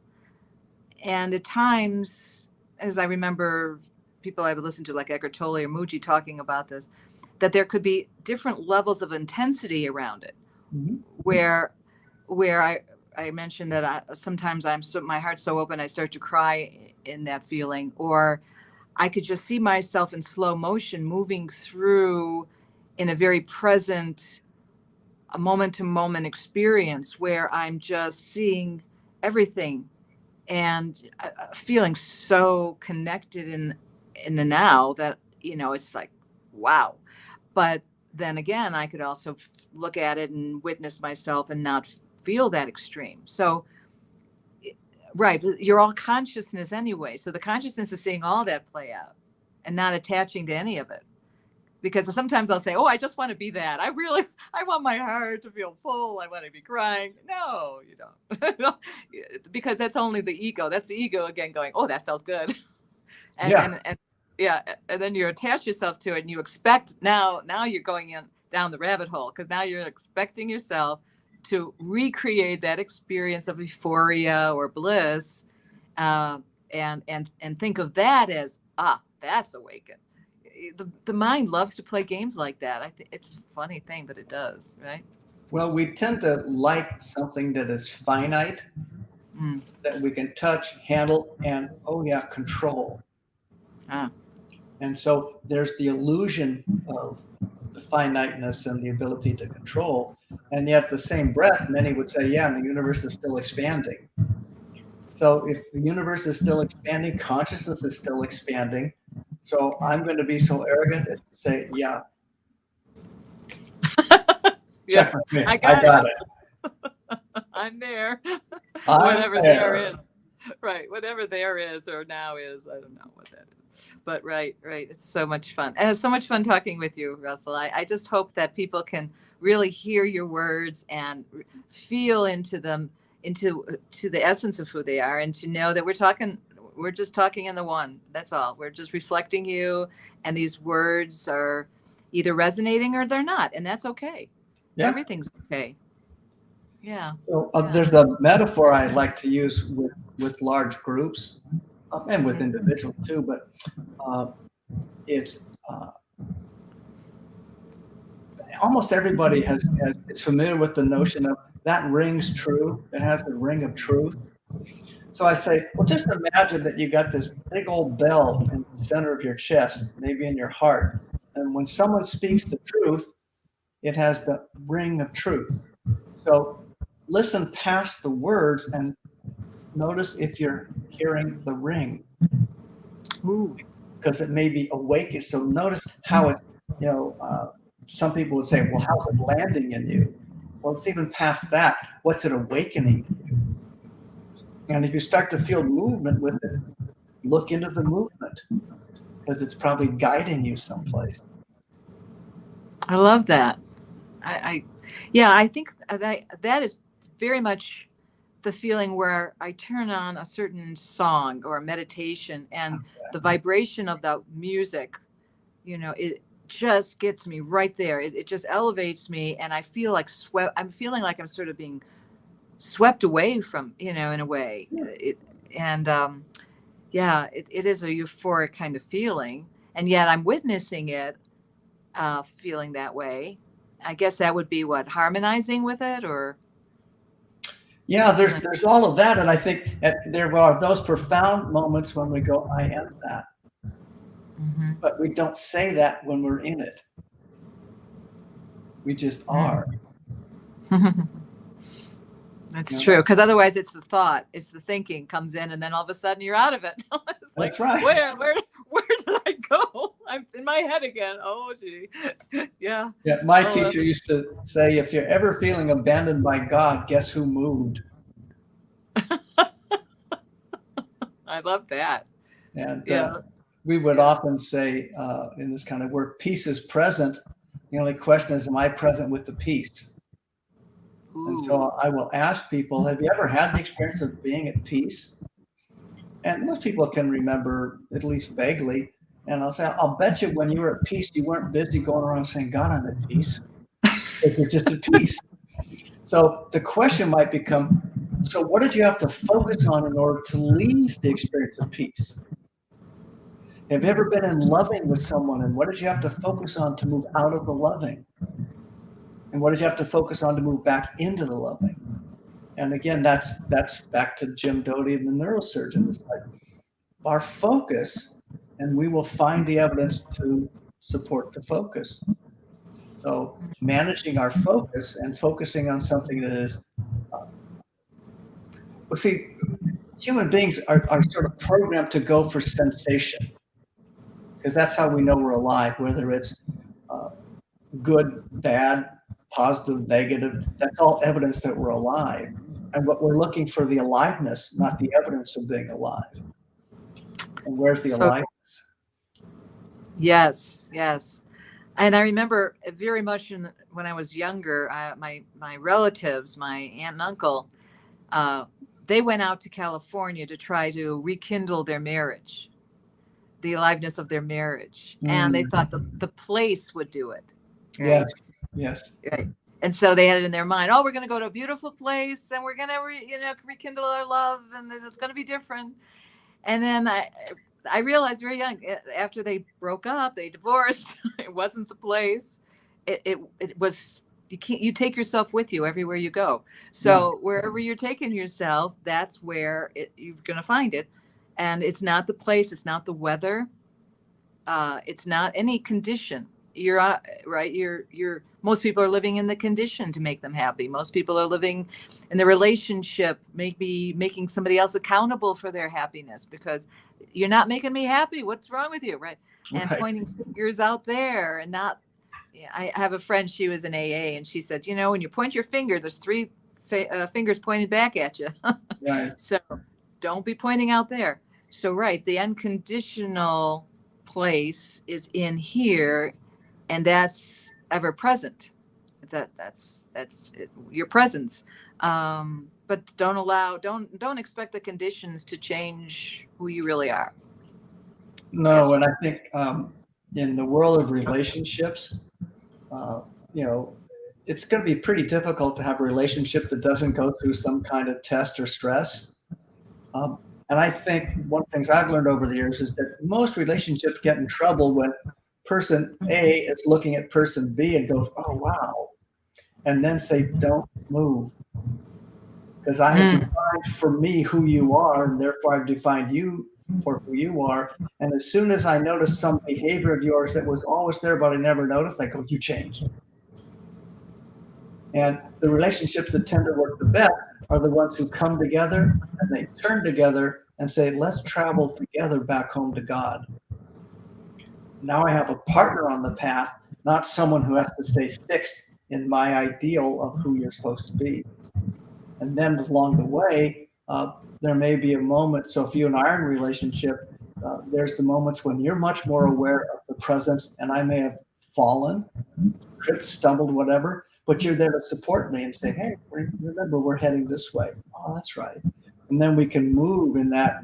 And at times, as I remember people I would listen to like Eckhart Tolle or Muji talking about this, that there could be different levels of intensity around it, where I mentioned that sometimes my heart's so open I start to cry in that feeling, or I could just see myself in slow motion moving through in a very present, a moment to moment experience where I'm just seeing everything and feeling so connected in the now that, it's like, wow. But then again, I could also look at it and witness myself and not feel that extreme. So, right, you're all consciousness anyway. So the consciousness is seeing all that play out and not attaching to any of it. Because sometimes I'll say, oh, I just want to be that. I want my heart to feel full. I want to be crying. No, you don't. Because that's only the ego. That's the ego again going, oh, that felt good. And then you attach yourself to it and you expect now you're going down the rabbit hole because now you're expecting yourself to recreate that experience of euphoria or bliss, and think of that as, that's awakened. The mind loves to play games like that. I think it's a funny thing, but it does, right? Well, we tend to like something that is finite, that we can touch, handle, and control. And so there's the illusion of the finiteness and the ability to control. And yet the same breath, many would say, and the universe is still expanding. So if the universe is still expanding, consciousness is still expanding. So I'm going to be so arrogant as to say, check with me. I got it. I'm there. Whatever there is. Right. Whatever there is or now is. I don't know what that is. But right. It's so much fun. And it's so much fun talking with you, Russell. I just hope that people can really hear your words and feel into them, to the essence of who they are, and to know that we're just talking in the one. That's all. We're just reflecting you, and these words are either resonating or they're not, and that's okay. Yeah. Everything's okay. Yeah. So there's a metaphor I like to use with large groups and with individuals too, but it's almost everybody is familiar with the notion of that ring's true. It has the ring of truth. So I say, well, just imagine that you got this big old bell in the center of your chest, maybe in your heart. And when someone speaks the truth, it has the ring of truth. So listen past the words and notice if you're hearing the ring. Because it may be awakened. So notice how it, some people would say, well, how's it landing in you? Well, it's even past that. What's it awakening in you? And if you start to feel movement with it, look into the movement because it's probably guiding you someplace. I love that. I think that is very much the feeling where I turn on a certain song or a meditation and the vibration of the music, it just gets me right there. It just elevates me, and I feel like I'm feeling like I'm sort of being swept away from, in a way. It is a euphoric kind of feeling, and yet I'm witnessing it, feeling that way. I guess that would be what, harmonizing with it, or? Yeah, there's all of that, and I think there are those profound moments when we go, I am that. Mm-hmm. But we don't say that when we're in it. We just are. That's true, because otherwise it's the thought, it's the thinking comes in, and then all of a sudden you're out of it. That's right. Where did I go? I'm in my head again. Oh, gee. Yeah. Yeah. My teacher used to say, if you're ever feeling abandoned by God, guess who moved? I love that. And we would often say in this kind of work, peace is present. The only question is, am I present with the peace? Ooh. And so I will ask people, have you ever had the experience of being at peace? And most people can remember, at least vaguely. And I'll say, I'll bet you when you were at peace, you weren't busy going around saying, God, I'm at peace. It's just at peace. So the question might become, so what did you have to focus on in order to leave the experience of peace? Have you ever been in loving with someone, and what did you have to focus on to move out of the loving? And what did you have to focus on to move back into the loving? And again, that's back to Jim Doty and the neurosurgeon. It's like our focus, and we will find the evidence to support the focus. So managing our focus and focusing on something that is, well, see, human beings are sort of programmed to go for sensation, because that's how we know we're alive, whether it's good, bad, positive, negative, that's all evidence that we're alive. And what we're looking for the aliveness, not the evidence of being alive. And where's the aliveness? Yes, yes. And I remember very much when I was younger, my relatives, my aunt and uncle, they went out to California to try to rekindle their marriage, the aliveness of their marriage. And they thought the place would do it. Right? Yes. Right. And so they had it in their mind, oh, we're going to go to a beautiful place and we're going to rekindle our love, and then it's going to be different. And then I realized very young, after they broke up, they divorced, it wasn't the place. It was, you take yourself with you everywhere you go. So wherever you're taking yourself, that's where you're going to find it. And it's not the place, it's not the weather. It's not any condition. You're right. You're most people are living in the condition to make them happy. Most people are living in the relationship, maybe making somebody else accountable for their happiness, because you're not making me happy. What's wrong with you? Right. And pointing fingers out there and not, I have a friend, she was in AA, and she said, when you point your finger, there's three fingers pointed back at you. Right. So don't be pointing out there. So, right. The unconditional place is in here. And that's ever present. That's it, your presence. But don't expect the conditions to change who you really are. No, and I think in the world of relationships, it's going to be pretty difficult to have a relationship that doesn't go through some kind of test or stress. And I think one of the things I've learned over the years is that most relationships get in trouble when person A is looking at person B and goes, oh, wow. And then say, don't move. Because I have defined for me who you are, and therefore I've defined you for who you are. And as soon as I notice some behavior of yours that was always there, but I never noticed, I go, you changed. And the relationships that tend to work the best are the ones who come together and they turn together and say, let's travel together back home to God. Now I have a partner on the path, not someone who has to stay fixed in my ideal of who you're supposed to be. And then along the way, there may be a moment. So if you and I are in a relationship, there's the moments when you're much more aware of the presence, and I may have fallen, tripped, stumbled, whatever, but you're there to support me and say, hey, remember, we're heading this way. Oh, that's right. And then we can move in that.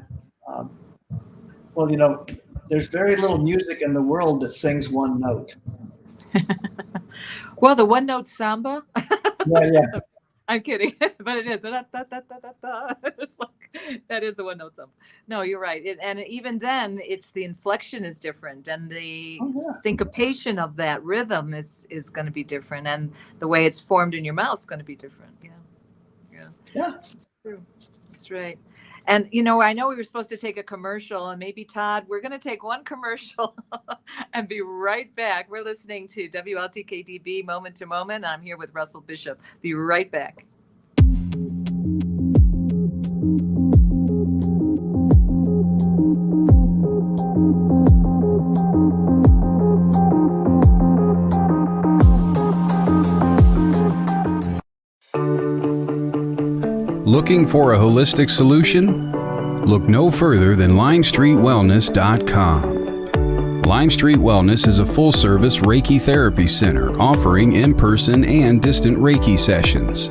There's very little music in the world that sings one note. Well, the one note samba. Yeah. I'm kidding, but it is. It's like, that is the one note samba. No, you're right. And even then, it's the inflection is different, and the syncopation of that rhythm is going to be different, and the way it's formed in your mouth is going to be different. Yeah. It's true. That's right. And, I know we were supposed to take a commercial, and maybe, Todd, we're going to take one commercial and be right back. We're listening to WLTK-DB Moment to Moment. I'm here with Russell Bishop. Be right back. Looking for a holistic solution? Look no further than LimestreetWellness.com. Lime Street Wellness is a full-service Reiki therapy center offering in-person and distant Reiki sessions.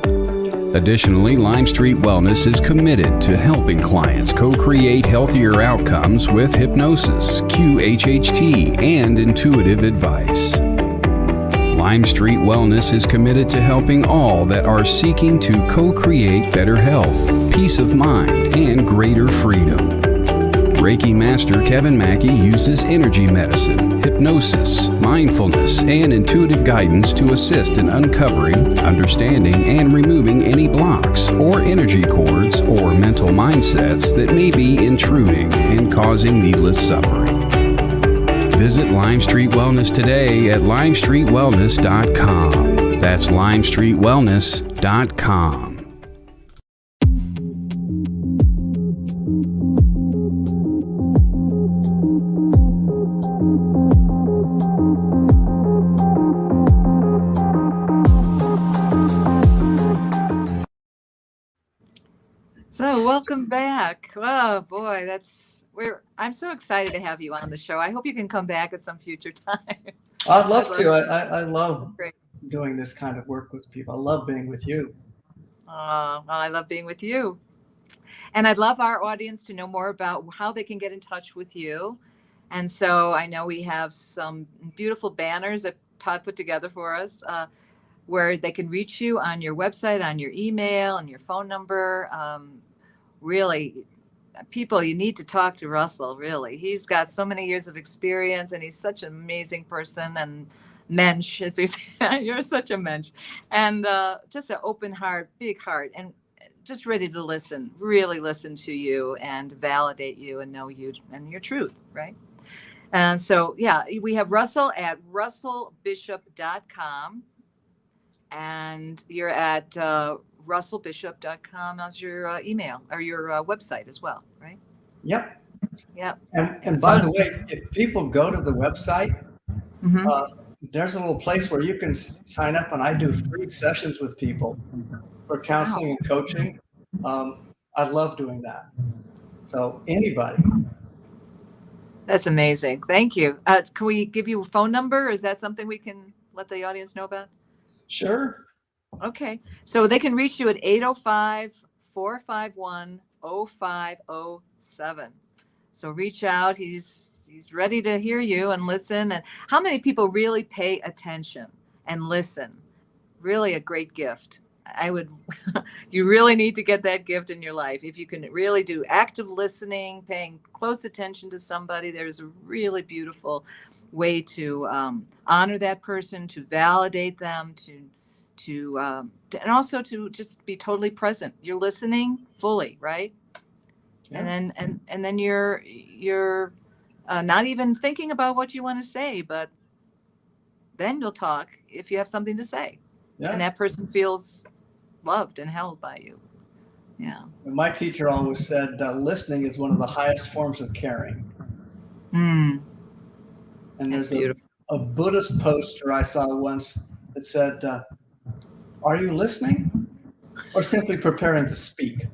Additionally, Lime Street Wellness is committed to helping clients co-create healthier outcomes with hypnosis, QHHT, and intuitive advice. Lime Street Wellness is committed to helping all that are seeking to co-create better health, peace of mind, and greater freedom. Reiki Master Kevin Mackey uses energy medicine, hypnosis, mindfulness, and intuitive guidance to assist in uncovering, understanding, and removing any blocks or energy cords or mental mindsets that may be intruding and causing needless suffering. Visit Lime Street Wellness today at limestreetwellness.com. That's limestreetwellness.com. So welcome back. Oh boy, I'm so excited to have you on the show. I hope you can come back at some future time. I'd love to. I love Great. doing this kind of work with people. I love being with you. Oh, well, I love being with you. And I'd love our audience to know more about how they can get in touch with you. And so I know we have some beautiful banners that Todd put together for us, where they can reach you on your website, on your email, and your phone number. Really, people, you need to talk to Russell, really. He's got so many years of experience, and he's such an amazing person and mensch, as we say. You're such a mensch. And just an open heart, big heart, and just ready to listen, really listen to you and validate you and know you and your truth, right? And so, yeah, we have Russell at russellbishop.com. And you're at russellbishop.com as your email or your website as well, right? Yep. Yep. And by the way, if people go to the website, there's a little place where you can sign up, and I do free sessions with people for counseling and coaching. I love doing that. So anybody. That's amazing. Thank you. Can we give you a phone number? Is that something we can let the audience know about? Sure. Okay. So they can reach you at 805-451-0507. So reach out. He's ready to hear you and listen. And how many people really pay attention and listen? Really a great gift. You really need to get that gift in your life. If you can really do active listening, paying close attention to somebody, there's a really beautiful way to honor that person, to validate them, and also to just be totally present. You're listening fully, right? Yeah. And then you're not even thinking about what you want to say, but then you'll talk if you have something to say. Yeah. And that person feels loved and held by you. Yeah. My teacher always said listening is one of the highest forms of caring. And there's a Buddhist poster I saw once that said, are you listening or simply preparing to speak?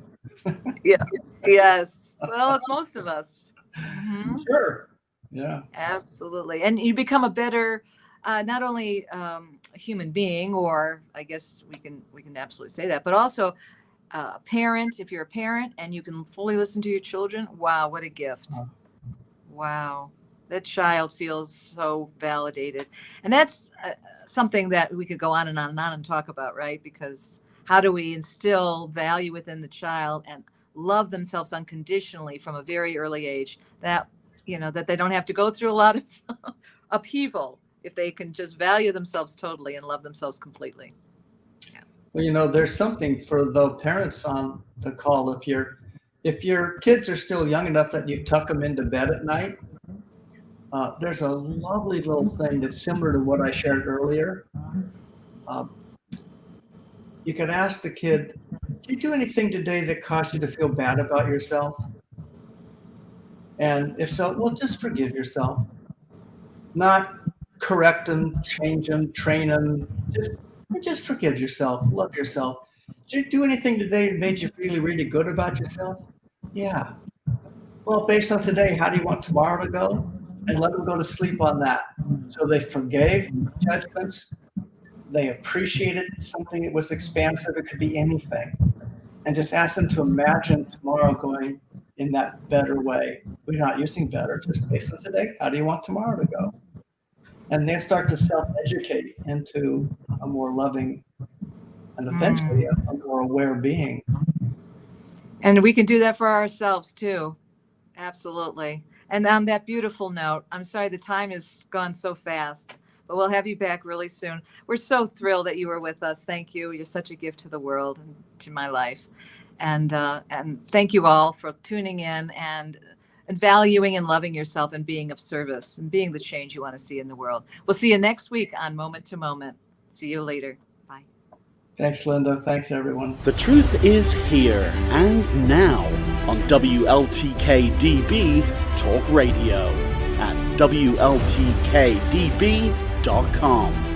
Yeah. Yes. Well, it's most of us. Mm-hmm. Sure. Yeah. Absolutely. And you become a better, not only a human being, or I guess we can absolutely say that, but also a parent. If you're a parent and you can fully listen to your children, wow, what a gift. Wow. That child feels so validated. And that's something that we could go on and on and on and talk about, right? Because how do we instill value within the child and love themselves unconditionally from a very early age, that they don't have to go through a lot of upheaval if they can just value themselves totally and love themselves completely. Yeah. Well, there's something for the parents on the call. If your kids are still young enough that you tuck them into bed at night, there's a lovely little thing that's similar to what I shared earlier. You could ask the kid, did you do anything today that caused you to feel bad about yourself? And if so, well, just forgive yourself. Not correct them, change them, train them. Just forgive yourself, love yourself. Did you do anything today that made you really, really good about yourself? Yeah. Well, based on today, how do you want tomorrow to go? And let them go to sleep on that. So they forgave judgments. They appreciated something that was expansive. It could be anything. And just ask them to imagine tomorrow going in that better way. We're not using better, just based on today. How do you want tomorrow to go? and they start to self-educate into a more loving and eventually a more aware being. And we can do that for ourselves too. Absolutely. And on that beautiful note, I'm sorry the time has gone so fast, but we'll have you back really soon. We're so thrilled that you were with us. Thank you. You're such a gift to the world and to my life. And thank you all for tuning in and valuing and loving yourself and being of service and being the change you want to see in the world. We'll see you next week on Moment to Moment. See you later. Bye. Thanks, Lynda. Thanks, everyone. The truth is here and now on WLTK-DB Talk Radio at WLTK-DB.com.